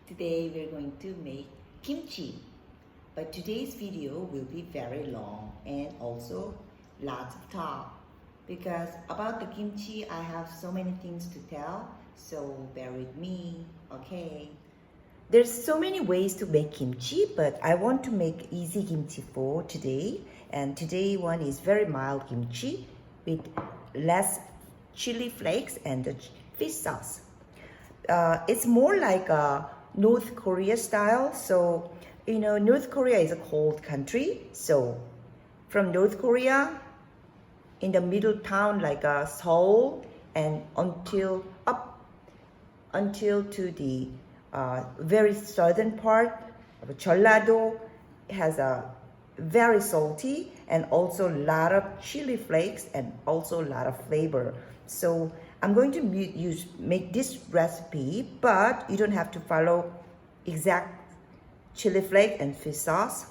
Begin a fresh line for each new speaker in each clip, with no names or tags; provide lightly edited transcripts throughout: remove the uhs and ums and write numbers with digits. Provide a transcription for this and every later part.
Today we're going to make kimchi, but today's video will be very long and also lots of talk because about the kimchi I have so many things to tell, so bear with me, okay? There's so many ways to make kimchi, but I want to make easy kimchi for today, and today one is very mild kimchi with less chili flakes and the fish sauce. It's more like a North Korea style. So, North Korea is a cold country. So, from North Korea, in the middle town like Seoul, and until to the very southern part of Jeollado, has a very salty and also a lot of chili flakes and also a lot of flavor. So I'm going to make this recipe, but you don't have to follow exact chili flake and fish sauce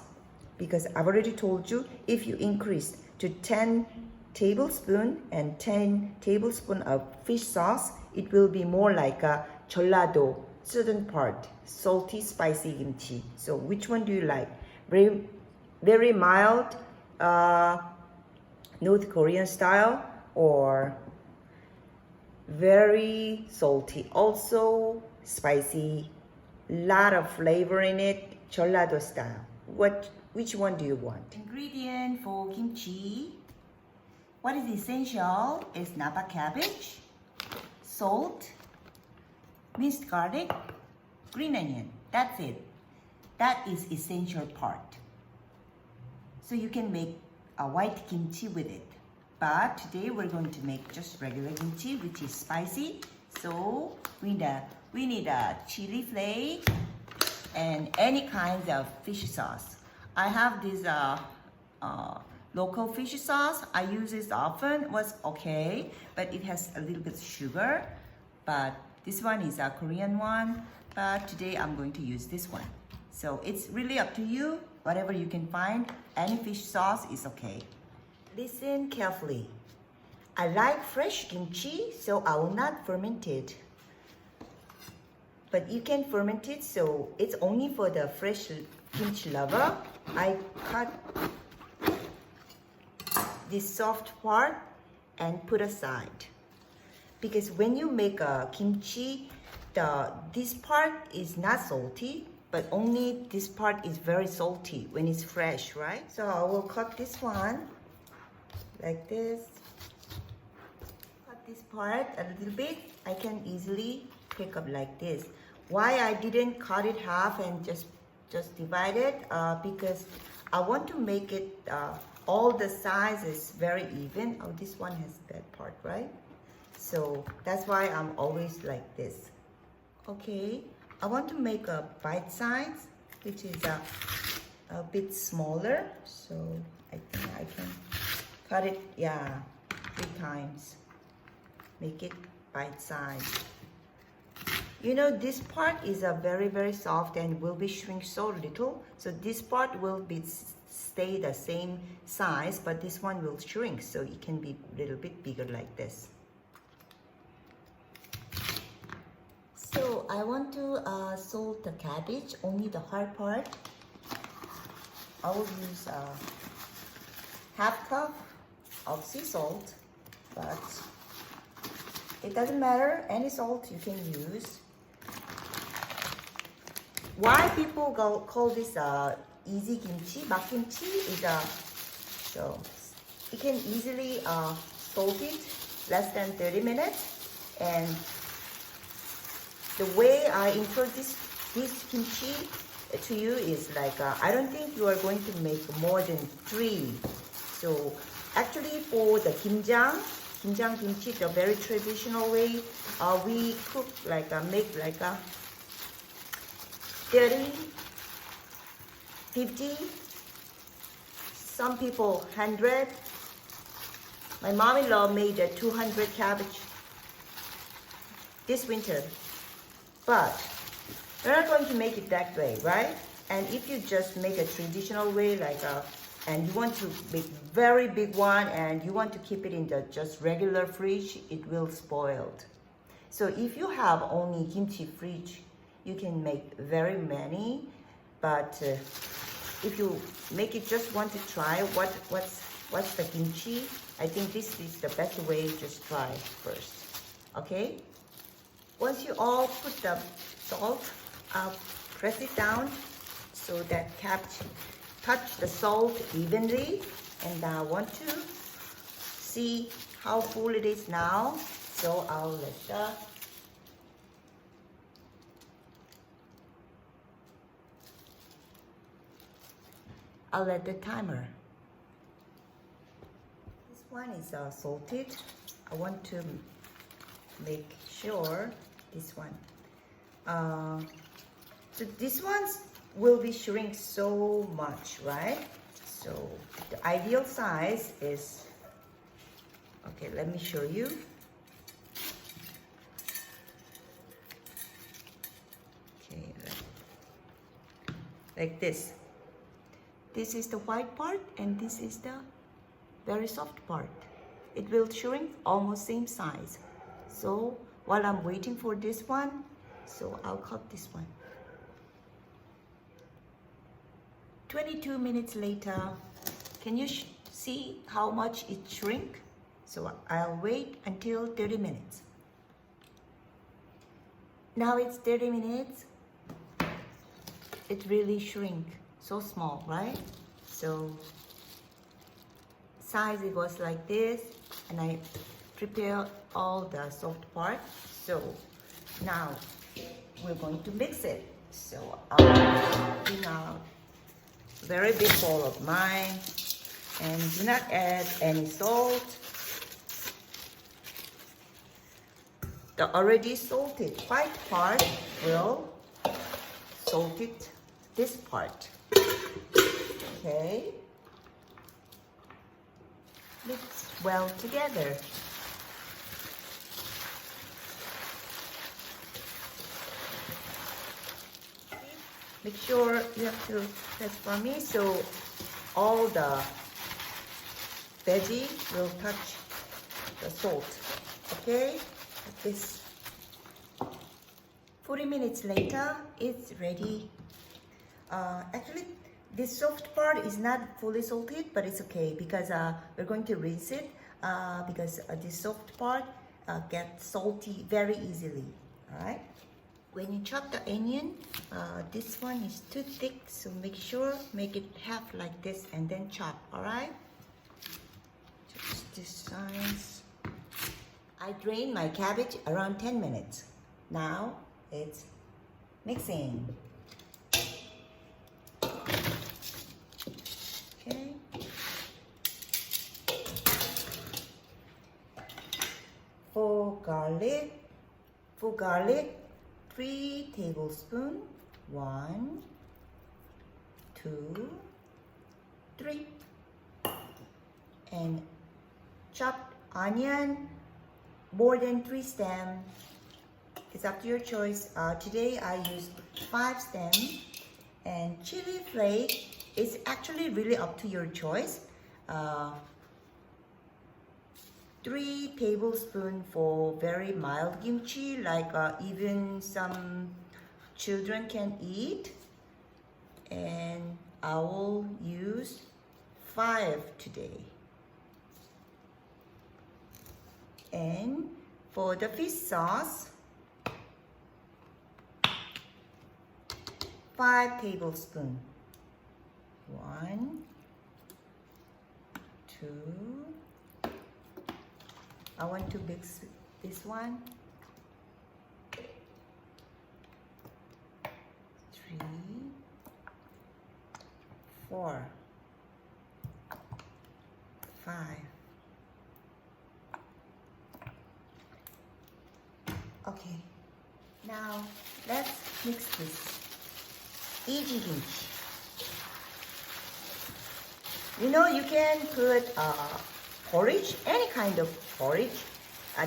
because I've already told you if you increase to 10 tablespoons and 10 tablespoons of fish sauce, it will be more like a Jeollado, southern part, salty, spicy kimchi. So which one do you like? Very mild North Korean style or very salty, also spicy, lot of flavor in it, Jeollado style. Which one do you want? Ingredient for kimchi. What is essential is napa cabbage, salt, minced garlic, green onion. That's it. That is essential part. So you can make a white kimchi with it. But today we're going to make just regular kimchi, which is spicy. So we need a chili flake and any kind of fish sauce. I have this local fish sauce. I use this often. Was okay, but it has a little bit of sugar. But this one is a Korean one. But today I'm going to use this one. So it's really up to you. Whatever you can find, any fish sauce is okay. Listen carefully. I like fresh kimchi, so I will not ferment it. But you can ferment it, so it's only for the fresh kimchi lover. I cut this soft part and put aside. Because when you make a kimchi, this part is not salty, but only this part is very salty when it's fresh, right? So I will cut this one like this. Cut this part a little bit. I can easily pick up like this. Why I didn't cut it half and just divide it? Because I want to make it all the sizes very even. Oh, this one has that part, right? So that's why I'm always like this. Okay, I want to make a bite size, which is a bit smaller. So I think I can cut it, 3 times. Make it bite size. This part is a very soft and will be shrink so little. So this part will stay the same size, but this one will shrink. So it can be a little bit bigger like this. So I want to salt the cabbage, only the hard part. I will use half cup of sea salt, but it doesn't matter, any salt you can use. Why people call this easy kimchi, mak kimchi, is so you can easily salt it less than 30 minutes. And the way I introduce this kimchi to you is like, I don't think you are going to make more than 3. So actually for the kimjang kimchi, the very traditional way, we cook make 30, 50, some people 100. My mom-in-law made a 200 cabbage this winter. But we're not going to make it that way, right? And if you just make a traditional way, and you want to make very big one, and you want to keep it in the just regular fridge, it will spoil. So if you have only kimchi fridge, you can make very many, but if you make it just want to try what's the kimchi, I think this is the best way. Just try first, okay? Once you all put the salt, press it down so that touch the salt evenly, and I want to see how full it is now. So I'll let the timer. This one is salted. I want to make sure this one. So this one's will be shrink so much, right? So the ideal size is, okay, let me show you. Okay, like this. This is the white part and this is the very soft part. It will shrink almost same size. So while I'm waiting for this one, so I'll cut this one. 22 minutes later, can you see how much it shrink? So I'll wait until 30 minutes. Now it's 30 minutes. It really shrink. So small, right? So size it was like this, and I prepare all the soft part. So now we're going to mix it. So I'll bring out very big bowl of mine, and do not add any salt. The already salted white part will salt it this part. Okay, mix well together. Make sure you have to press for me so all the veggie will touch the salt. Okay, like this. 40 minutes later, it's ready. Actually, this soft part is not fully salted, but it's okay because we're going to rinse it because this soft part gets salty very easily. All right. When you chop the onion, this one is too thick, so make it half like this and then chop. All right. Just this size. I drained my cabbage around 10 minutes. Now it's mixing. Okay. For garlic, 3 tablespoons. 1, 2, 3. And chopped onion, more than 3 stems. It's up to your choice. Today I used 5 stems. And chili flake is actually really up to your choice. 3 tablespoons for very mild kimchi, like even some children can eat. And I will use 5 today. And for the fish sauce, 5 tablespoons. 1, 2. I want to mix this one. 3, 4, 5. Okay. Now let's mix this. Easy kimchi. You know, you can put porridge, any kind of porridge.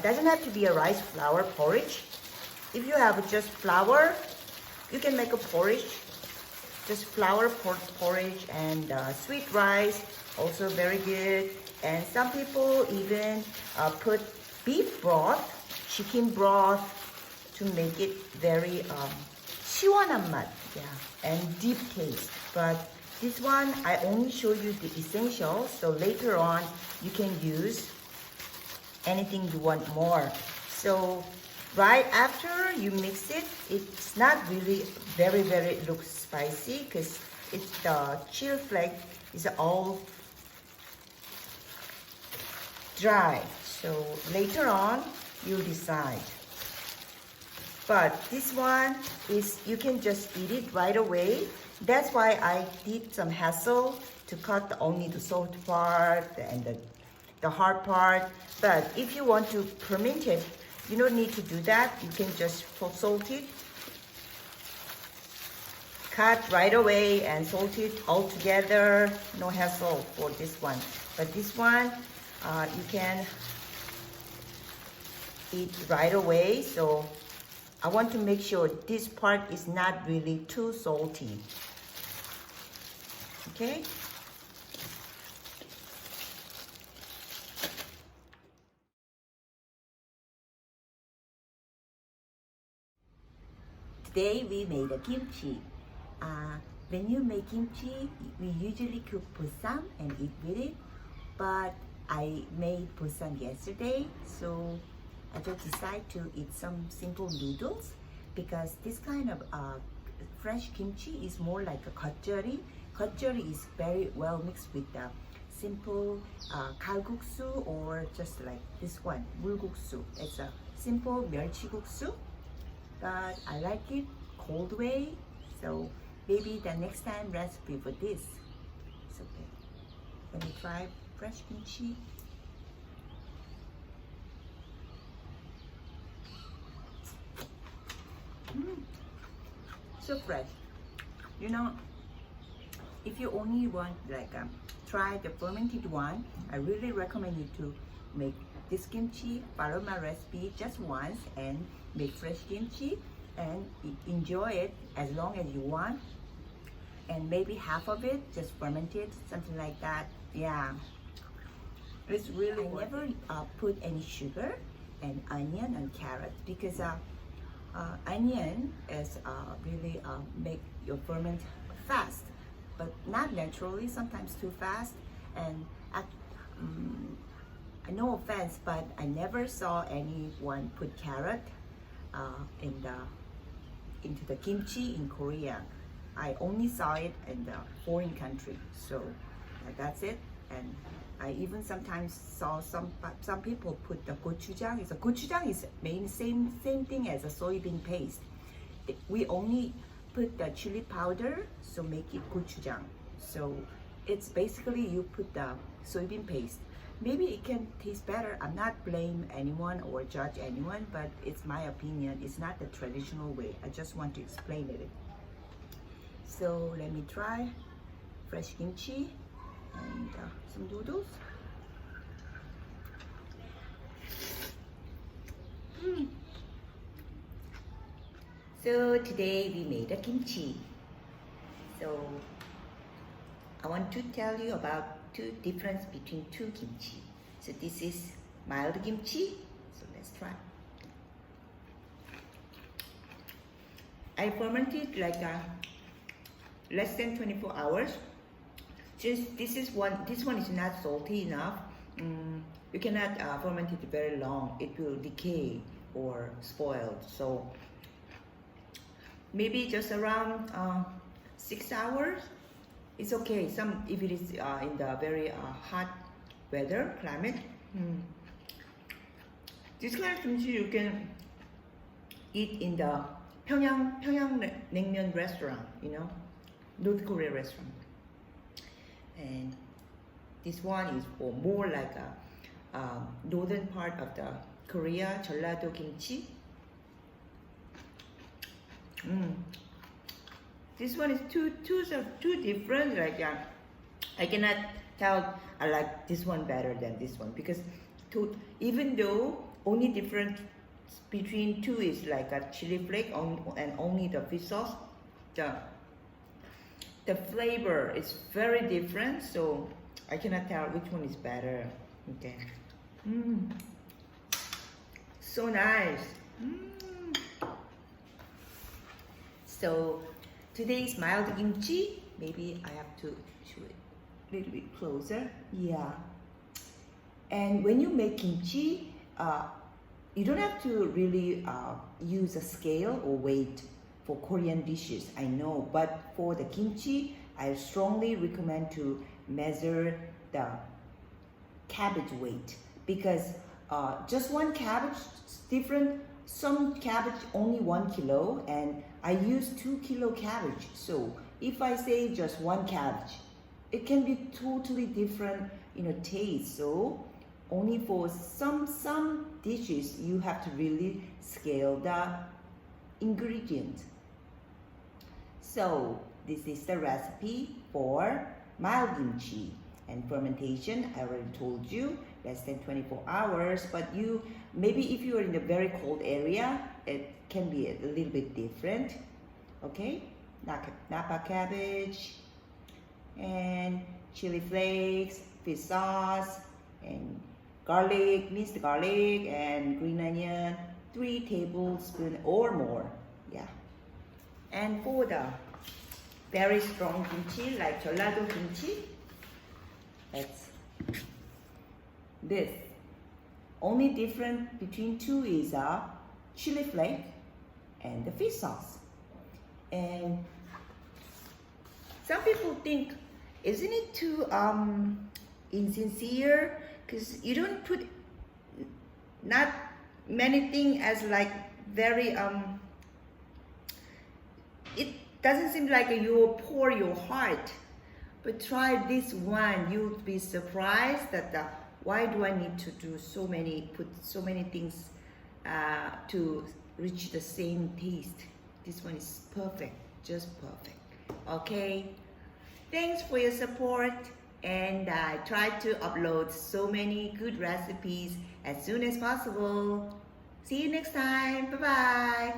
Doesn't have to be a rice flour porridge. If you have just flour, you can make a porridge. Just flour porridge and sweet rice, also very good. And some people even put beef broth, chicken broth to make it very 시원한 맛, yeah, and deep taste. But this one, I only show you the essentials, so later on you can use anything you want more. So right after you mix it, it's not really very looks spicy because it's the chili flake is all dry. So later on you decide. But this one is you can just eat it right away. That's why I did some hassle to cut only the soft part and the hard part. But if you want to ferment it, you don't need to do that. You can just salt it, cut right away and salt it all together. No hassle for this one. But this one, you can eat right away. So I want to make sure this part is not really too salty. Okay? Today we made a kimchi. When you make kimchi, we usually cook bossam and eat with it. But I made bossam yesterday, so I just decided to eat some simple noodles because this kind of fresh kimchi is more like a 겉절이. 겉절이 is very well mixed with the simple kalguksu or just like this one, 물국수. It's a simple 멸치국수, but I like it cold way. So maybe the next time recipe for this. It's okay. Let me try fresh kimchi. So fresh. You know, if you only want like try the fermented one, I really recommend you to make this kimchi, follow my recipe just once and make fresh kimchi and enjoy it as long as you want. And maybe half of it just fermented, something like that. Yeah, it's really I never put any sugar and onion and carrot because onion is really make your ferment fast, but not naturally, sometimes too fast. And no offense, but I never saw anyone put carrot into the kimchi in Korea. I only saw it in the foreign country, so that's it. And I even sometimes saw some people put the gochujang. Gochujang is main same thing as a soybean paste. We only put the chili powder, so make it gochujang. So it's basically you put the soybean paste. Maybe it can taste better. I'm not blame anyone or judge anyone, but it's my opinion. It's not the traditional way. I just want to explain it. So let me try fresh kimchi and some noodles. So today we made a kimchi. So I want to tell you about two difference between two kimchi. So this is mild kimchi. So let's try. I fermented like less than 24 hours. Since this one is not salty enough, you cannot ferment it very long. It will decay or spoil. So maybe just around 6 hours. It's okay. If it is in the very hot weather climate, this kind of kimchi you can eat in the 평양 냉면 restaurant, North Korea restaurant. And this one is for more like a northern part of the Korea, 전라도 kimchi. This one is two different. Like I cannot tell I like this one better than this one because even though only difference between two is like a chili flake and only the fish sauce, the flavor is very different. So I cannot tell which one is better. Okay. So nice. So today's mild kimchi, maybe I have to show it a little bit closer. Yeah. And when you make kimchi, you don't have to really use a scale or weight for Korean dishes, I know, but for the kimchi, I strongly recommend to measure the cabbage weight, because just one cabbage is different. Some cabbage only 1 kilo, and I use 2 kilo cabbage. So if I say just one cabbage, it can be totally different, taste. So only for some dishes you have to really scale the ingredients. So this is the recipe for mild kimchi. And fermentation, I already told you, less than 24 hours. But maybe if you are in a very cold area, it can be a little bit different. Okay, Napa cabbage and chili flakes, fish sauce, and garlic, minced garlic, and green onion, 3 tablespoons or more. Yeah. And for the very strong kimchi, like gelado kimchi, that's this. Only difference between two is a chili flake and the fish sauce. And some people think, isn't it too insincere? Because you don't put not many things as like very it doesn't seem like you pour your heart. But try this one, you'll be surprised that why do I need to do put so many things to reach the same taste. This one is perfect, just perfect. Okay, thanks for your support, and I try to upload so many good recipes as soon as possible. See you next time, bye bye.